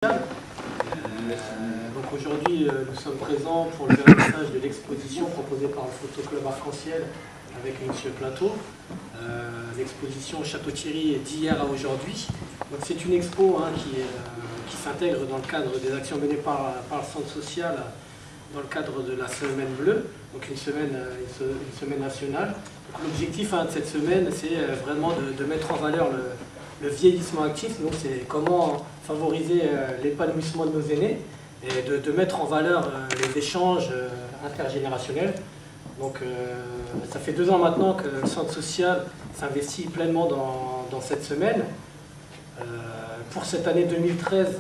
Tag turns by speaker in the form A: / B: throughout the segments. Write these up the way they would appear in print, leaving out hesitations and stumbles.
A: Donc aujourd'hui, nous sommes présents pour le vernissage de l'exposition proposée par le Photoclub Arc-en-Ciel avec M. Plateau. L'exposition Château-Thierry est d'hier à aujourd'hui. Donc c'est une expo qui s'intègre dans le cadre des actions menées par le Centre social dans le cadre de la Semaine Bleue, donc une semaine nationale. L'objectif de cette semaine, c'est vraiment de mettre en valeur le vieillissement actif. Donc c'est comment favoriser l'épanouissement de nos aînés et de mettre en valeur les échanges intergénérationnels. Donc ça fait 2 ans maintenant que le Centre social s'investit pleinement dans cette semaine. Pour cette année 2013,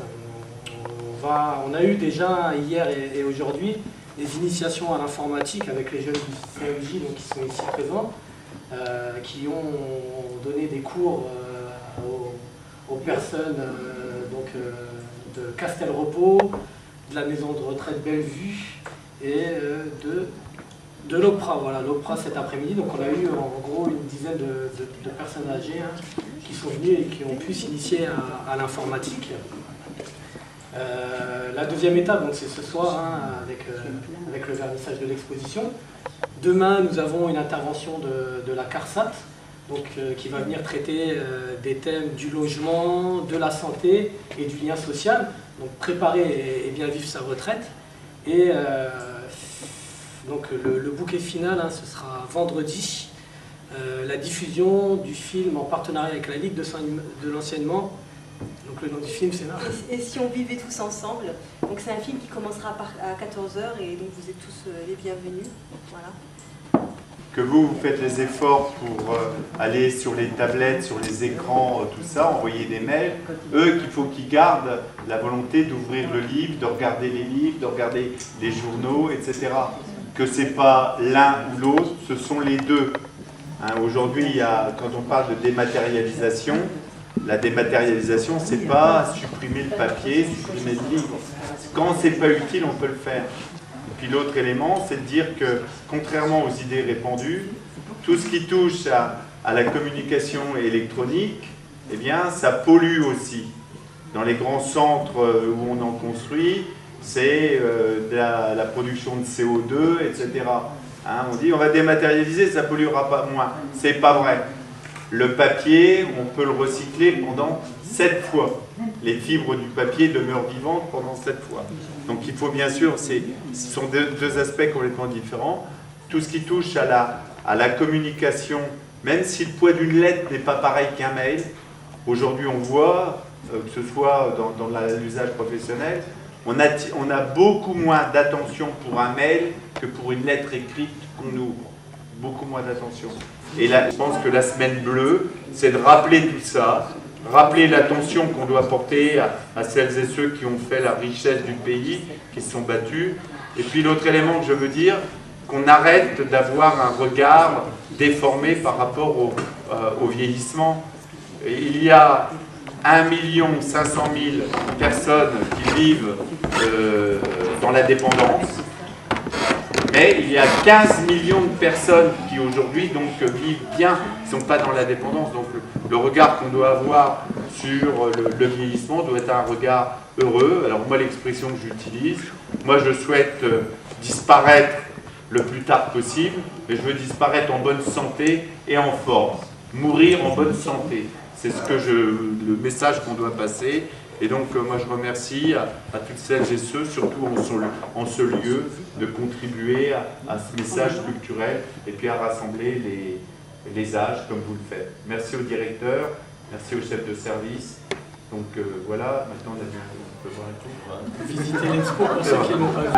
A: on a eu déjà hier et aujourd'hui des initiations à l'informatique avec les jeunes du CEJ qui sont ici présents, qui ont donné des cours aux personnes de Castelrepos, de la maison de retraite Bellevue et de l'Opra. Voilà, l'Opra cet après-midi. Donc on a eu en gros une dizaine de personnes âgées qui sont venues et qui ont pu s'initier à l'informatique. La deuxième étape, c'est ce soir avec le vernissage de l'exposition. Demain, nous avons une intervention de la CARSAT, qui va venir traiter des thèmes du logement, de la santé et du lien social. Donc préparer et bien vivre sa retraite. Et le bouquet final, ce sera vendredi, la diffusion du film en partenariat avec la Ligue de l'enseignement. Donc le nom du film, c'est là.
B: Et si on vivait tous ensemble. Donc c'est un film qui commencera à 14 h et donc vous êtes tous les bienvenus. Voilà.
C: Que vous faites les efforts pour aller sur les tablettes, sur les écrans, tout ça, envoyer des mails. Eux, qu'il faut qu'ils gardent la volonté d'ouvrir le livre, de regarder les livres, de regarder les journaux, etc. Que ce n'est pas l'un ou l'autre, ce sont les deux. Aujourd'hui, quand on parle de dématérialisation, la dématérialisation, ce n'est pas supprimer le papier, supprimer le livre. Quand ce n'est pas utile, on peut le faire. Et puis l'autre élément, c'est de dire que, contrairement aux idées répandues, tout ce qui touche à la communication électronique, eh bien, ça pollue aussi. Dans les grands centres où on en construit, c'est la production de CO2, etc. On dit on va dématérialiser, ça polluera pas moins. C'est pas vrai. Le papier, on peut le recycler pendant 7 fois. Les fibres du papier demeurent vivantes pendant 7 fois. Donc il faut bien sûr, ce sont deux aspects complètement différents. Tout ce qui touche à la communication, même si le poids d'une lettre n'est pas pareil qu'un mail, aujourd'hui on voit, que ce soit dans l'usage professionnel, on a beaucoup moins d'attention pour un mail que pour une lettre écrite qu'on ouvre. Beaucoup moins d'attention. Et là, je pense que la semaine bleue, c'est de rappeler tout ça, rappeler l'attention qu'on doit porter à celles et ceux qui ont fait la richesse du pays, qui se sont battus. Et puis l'autre élément que je veux dire, qu'on arrête d'avoir un regard déformé par rapport au vieillissement. Et il y a 1 500 000 personnes qui vivent dans la dépendance. Mais il y a 15 millions de personnes qui aujourd'hui vivent bien, qui ne sont pas dans la dépendance. Donc le regard qu'on doit avoir sur le vieillissement doit être un regard heureux. Alors moi, l'expression que j'utilise, moi je souhaite disparaître le plus tard possible, mais je veux disparaître en bonne santé et en force. Mourir en bonne santé. C'est le message qu'on doit passer. Et donc, moi, je remercie à toutes celles et ceux, surtout en ce lieu, de contribuer à ce message culturel et puis à rassembler les âges comme vous le faites. Merci au directeur, merci au chef de service. Donc, voilà, maintenant, on peut voir un tour.
A: Visiter l'expo pour ceux qui n'ont pas vu.